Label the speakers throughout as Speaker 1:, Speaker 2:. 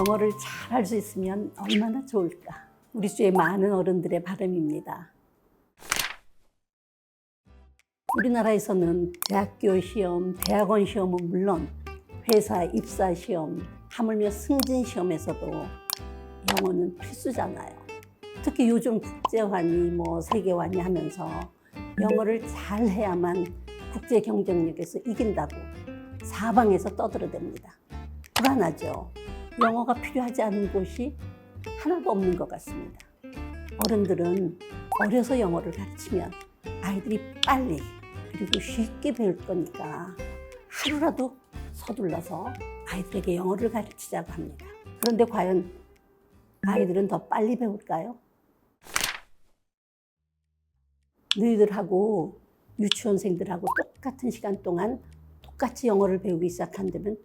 Speaker 1: 영어를 잘 할 수 있으면 얼마나 좋을까. 우리 주의 많은 어른들의 바람입니다. 우리나라에서는 대학교 시험, 대학원 시험은 물론 회사 입사 시험, 하물며 승진 시험에서도 영어는 필수잖아요. 특히 요즘 국제화니 세계화니 하면서 영어를 잘 해야만 국제 경쟁력에서 이긴다고 사방에서 떠들어댑니다. 불안하죠. 영어가 필요하지 않은 곳이 하나도 없는 것 같습니다. 어른들은 어려서 영어를 가르치면 아이들이 빨리 그리고 쉽게 배울 거니까 하루라도 서둘러서 아이들에게 영어를 가르치자고 합니다. 그런데 과연 아이들은 더 빨리 배울까요? 너희들하고 유치원생들하고 똑같은 시간 동안 똑같이 영어를 배우기 시작한다면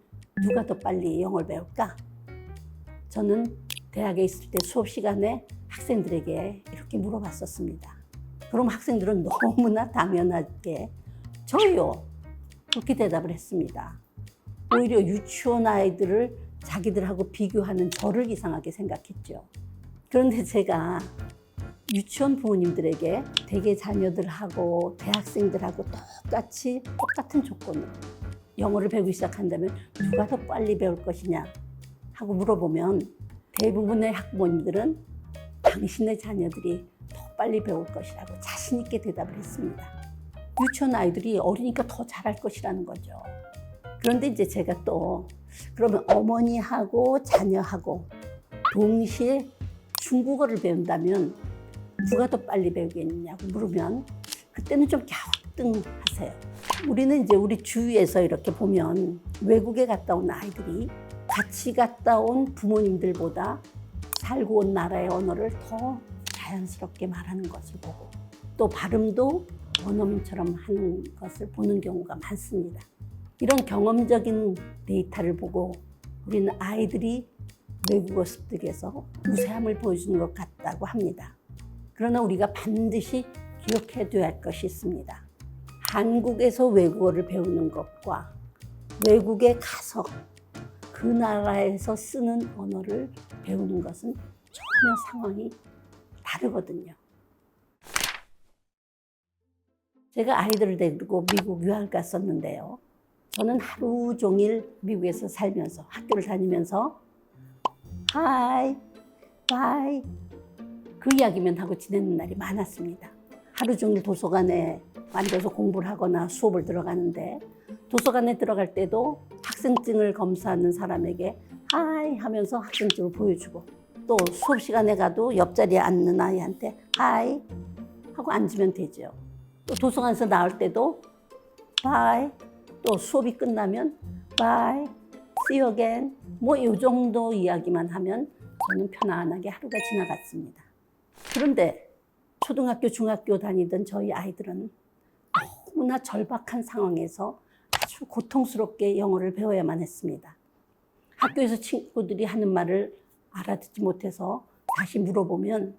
Speaker 1: 누가 더 빨리 영어를 배울까? 저는 대학에 있을 때 수업 시간에 학생들에게 이렇게 물어봤었습니다. 그럼 학생들은 너무나 당연하게 저요 그렇게 대답을 했습니다. 오히려 유치원 아이들을 자기들하고 비교하는 저를 이상하게 생각했죠. 그런데 제가 유치원 부모님들에게 대개 자녀들하고 대학생들하고 똑같은 조건으로 영어를 배우기 시작한다면 누가 더 빨리 배울 것이냐 하고 물어보면 대부분의 학부모님들은 당신의 자녀들이 더 빨리 배울 것이라고 자신 있게 대답을 했습니다. 유치원 아이들이 어리니까 더 잘할 것이라는 거죠. 그런데 이제 제가 또 그러면 어머니하고 자녀하고 동시에 중국어를 배운다면 누가 더 빨리 배우겠느냐고 물으면 그때는 좀 갸우뚱하세요. 우리는 이제 우리 주위에서 이렇게 보면 외국에 갔다 온 아이들이 같이 갔다 온 부모님들보다 살고 온 나라의 언어를 더 자연스럽게 말하는 것을 보고 또 발음도 원어민처럼 하는 것을 보는 경우가 많습니다. 이런 경험적인 데이터를 보고 우리는 아이들이 외국어 습득에서 우세함을 보여주는 것 같다고 합니다. 그러나 우리가 반드시 기억해둬야 할 것이 있습니다. 한국에서 외국어를 배우는 것과 외국에 가서 그 나라에서 쓰는 언어를 배우는 것은 전혀 상황이 다르거든요. 제가 아이들을 데리고 미국 유학을 갔었는데요. 저는 하루 종일 미국에서 살면서 학교를 다니면서 Hi, bye 그 이야기만 하고 지내는 날이 많았습니다. 하루 종일 도서관에 앉아서 공부를 하거나 수업을 들어가는데 도서관에 들어갈 때도 학생증을 검사하는 사람에게 Hi 하면서 학생증을 보여주고 또 수업 시간에 가도 옆자리에 앉는 아이한테 Hi 하고 앉으면 되죠. 또 도서관에서 나올 때도 Bye 또 수업이 끝나면 Bye, see you again 이 정도 이야기만 하면 저는 편안하게 하루가 지나갔습니다. 그런데 초등학교, 중학교 다니던 저희 아이들은 너무나 절박한 상황에서 아주 고통스럽게 영어를 배워야만 했습니다. 학교에서 친구들이 하는 말을 알아듣지 못해서 다시 물어보면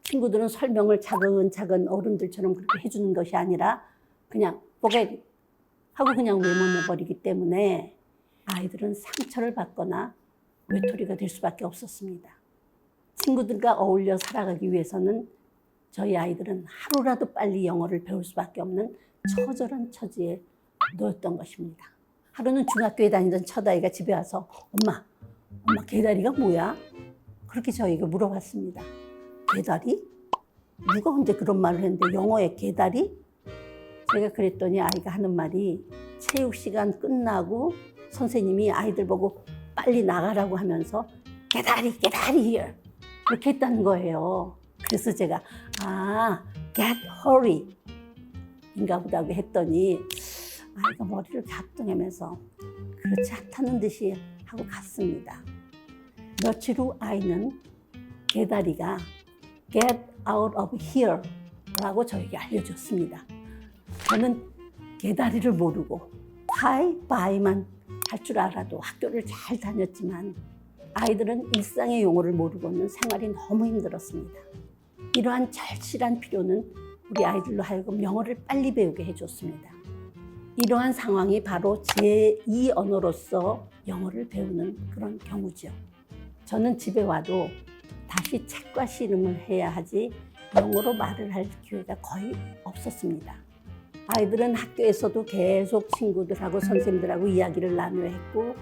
Speaker 1: 친구들은 설명을 차근차근 어른들처럼 그렇게 해주는 것이 아니라 그냥 forget 하고 그냥 외면해버리기 때문에 아이들은 상처를 받거나 외톨이가 될 수밖에 없었습니다. 친구들과 어울려 살아가기 위해서는 저희 아이들은 하루라도 빨리 영어를 배울 수밖에 없는 처절한 처지에 놓였던 것입니다. 하루는 중학교에 다니던 첫아이가 집에 와서 엄마 개다리가 뭐야? 그렇게 저에게 물어봤습니다. 개다리? 누가 언제 그런 말을 했는데 영어에 개다리? 제가 그랬더니 아이가 하는 말이 체육 시간 끝나고 선생님이 아이들 보고 빨리 나가라고 하면서 개다리 here 그렇게 했다는 거예요. 그래서 제가 get hurry 인가 보다고 했더니 아이가 머리를 갸우뚱하면서 그렇지 않다는 듯이 하고 갔습니다. 며칠 후 아이는 개다리가 get out of here 라고 저에게 알려줬습니다. 저는 개다리를 모르고 hi, bye만 할 줄 알아도 학교를 잘 다녔지만 아이들은 일상의 용어를 모르고는 생활이 너무 힘들었습니다. 이러한 절실한 필요는 우리 아이들로 하여금 영어를 빨리 배우게 해줬습니다. 이러한 상황이 바로 제2 언어로서 영어를 배우는 그런 경우죠. 저는 집에 와도 다시 책과 씨름을 해야 하지 영어로 말을 할 기회가 거의 없었습니다. 아이들은 학교에서도 계속 친구들하고 선생님들하고 이야기를 나누어 했고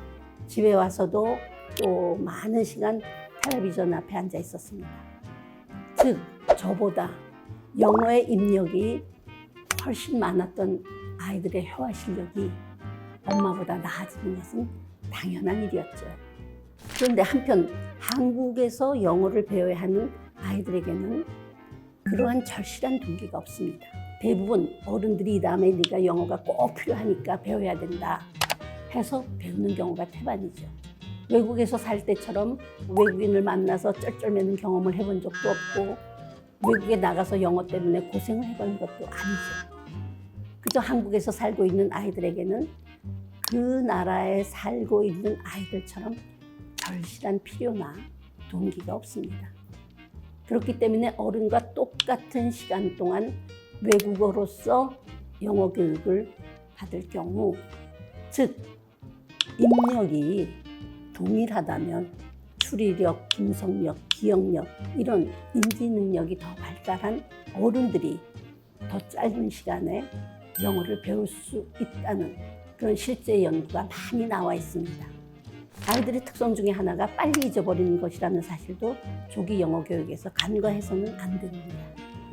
Speaker 1: 집에 와서도 또 많은 시간 텔레비전 앞에 앉아 있었습니다. 즉, 저보다 영어의 입력이 훨씬 많았던 아이들의 회화 실력이 엄마보다 나아지는 것은 당연한 일이었죠. 그런데 한편 한국에서 영어를 배워야 하는 아이들에게는 그러한 절실한 동기가 없습니다. 대부분 어른들이 이 다음에 네가 영어가 꼭 필요하니까 배워야 된다 해서 배우는 경우가 태반이죠. 외국에서 살 때처럼 외국인을 만나서 쩔쩔매는 경험을 해본 적도 없고 외국에 나가서 영어 때문에 고생을 해본 것도 아니죠. 그저 한국에서 살고 있는 아이들에게는 그 나라에 살고 있는 아이들처럼 절실한 필요나 동기가 없습니다. 그렇기 때문에 어른과 똑같은 시간 동안 외국어로서 영어 교육을 받을 경우, 즉 입력이 동일하다면 추리력, 분석력, 기억력 이런 인지 능력이 더 발달한 어른들이 더 짧은 시간에 영어를 배울 수 있다는 그런 실제 연구가 많이 나와 있습니다. 아이들의 특성 중에 하나가 빨리 잊어버리는 것이라는 사실도 조기 영어 교육에서 간과해서는 안 됩니다.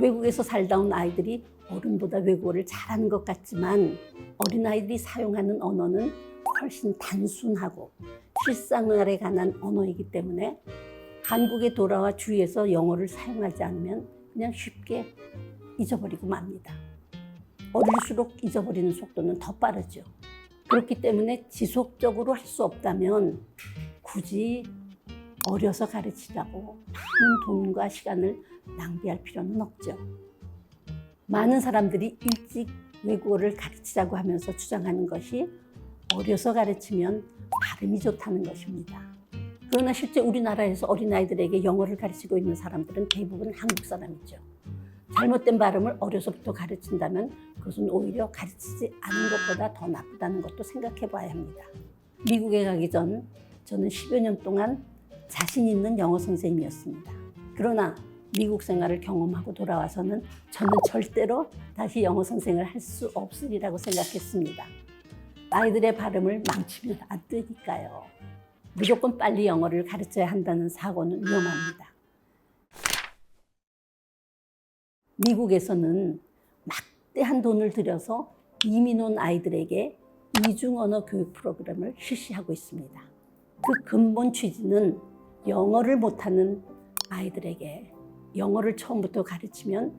Speaker 1: 외국에서 살다 온 아이들이 어른보다 외국어를 잘하는 것 같지만 어린아이들이 사용하는 언어는 훨씬 단순하고 실생활에 관한 언어이기 때문에 한국에 돌아와 주위에서 영어를 사용하지 않으면 그냥 쉽게 잊어버리고 맙니다. 어릴수록 잊어버리는 속도는 더 빠르죠. 그렇기 때문에 지속적으로 할 수 없다면 굳이 어려서 가르치라고 많은 돈과 시간을 낭비할 필요는 없죠. 많은 사람들이 일찍 외국어를 가르치자고 하면서 주장하는 것이 어려서 가르치면 발음이 좋다는 것입니다. 그러나 실제 우리나라에서 어린아이들에게 영어를 가르치고 있는 사람들은 대부분 한국 사람이죠. 잘못된 발음을 어려서부터 가르친다면 그것은 오히려 가르치지 않은 것보다 더 나쁘다는 것도 생각해 봐야 합니다. 미국에 가기 전 저는 10여 년 동안 자신 있는 영어 선생님이었습니다. 그러나 미국 생활을 경험하고 돌아와서는 저는 절대로 다시 영어 선생을 할 수 없으리라고 생각했습니다. 아이들의 발음을 망치면 안 되니까요. 무조건 빨리 영어를 가르쳐야 한다는 사고는 위험합니다. 미국에서는 막대한 돈을 들여서 이민 온 아이들에게 이중 언어 교육 프로그램을 실시하고 있습니다. 그 근본 취지는 영어를 못하는 아이들에게 영어를 처음부터 가르치면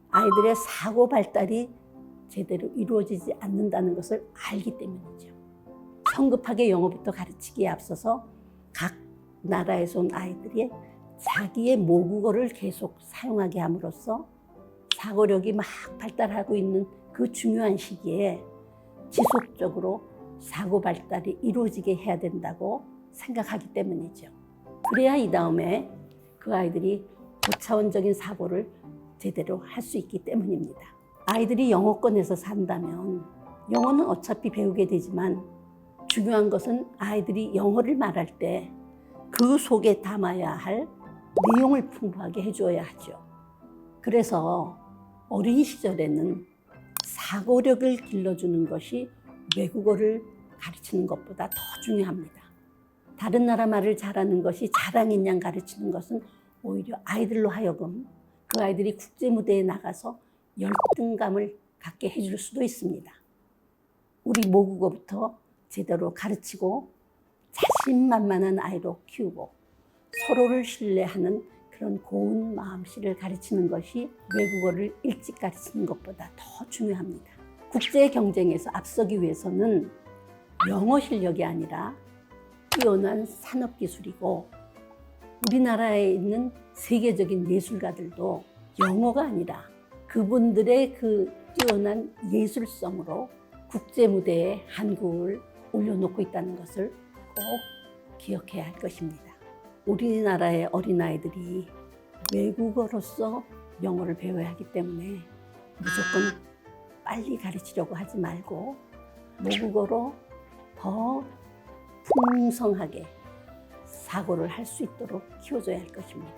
Speaker 1: 아이들의 사고 발달이 제대로 이루어지지 않는다는 것을 알기 때문이죠. 성급하게 영어부터 가르치기에 앞서서 각 나라에서 온 아이들이 자기의 모국어를 계속 사용하게 함으로써 사고력이 막 발달하고 있는 그 중요한 시기에 지속적으로 사고 발달이 이루어지게 해야 된다고 생각하기 때문이죠. 그래야 이 다음에 그 아이들이 고차원적인 사고를 제대로 할 수 있기 때문입니다. 아이들이 영어권에서 산다면 영어는 어차피 배우게 되지만 중요한 것은 아이들이 영어를 말할 때 그 속에 담아야 할 내용을 풍부하게 해줘야 하죠. 그래서 어린 시절에는 사고력을 길러주는 것이 외국어를 가르치는 것보다 더 중요합니다. 다른 나라 말을 잘하는 것이 자랑인 양 가르치는 것은 오히려 아이들로 하여금 그 아이들이 국제 무대에 나가서 열등감을 갖게 해줄 수도 있습니다. 우리 모국어부터 제대로 가르치고 자신만만한 아이로 키우고 서로를 신뢰하는 그런 고운 마음씨를 가르치는 것이 외국어를 일찍 가르치는 것보다 더 중요합니다. 국제 경쟁에서 앞서기 위해서는 영어 실력이 아니라 뛰어난 산업 기술이고 우리나라에 있는 세계적인 예술가들도 영어가 아니라 그분들의 그 뛰어난 예술성으로 국제 무대에 한국을 올려놓고 있다는 것을 꼭 기억해야 할 것입니다. 우리나라의 어린아이들이 외국어로서 영어를 배워야 하기 때문에 무조건 빨리 가르치려고 하지 말고 모국어로 더 풍성하게 사고를 할 수 있도록 키워줘야 할 것입니다.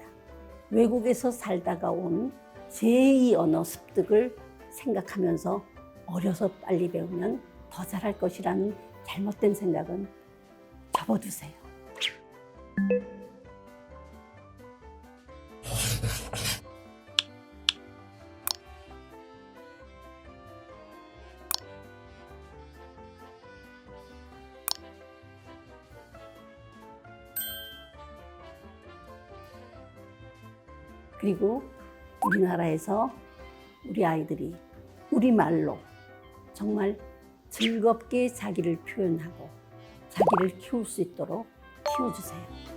Speaker 1: 외국에서 살다가 온 제2 언어 습득을 생각하면서 어려서 빨리 배우면 더 잘할 것이라는 잘못된 생각은 접어두세요. 그리고 우리나라에서 우리 아이들이 우리말로 정말 즐겁게 자기를 표현하고 자기를 키울 수 있도록 키워주세요.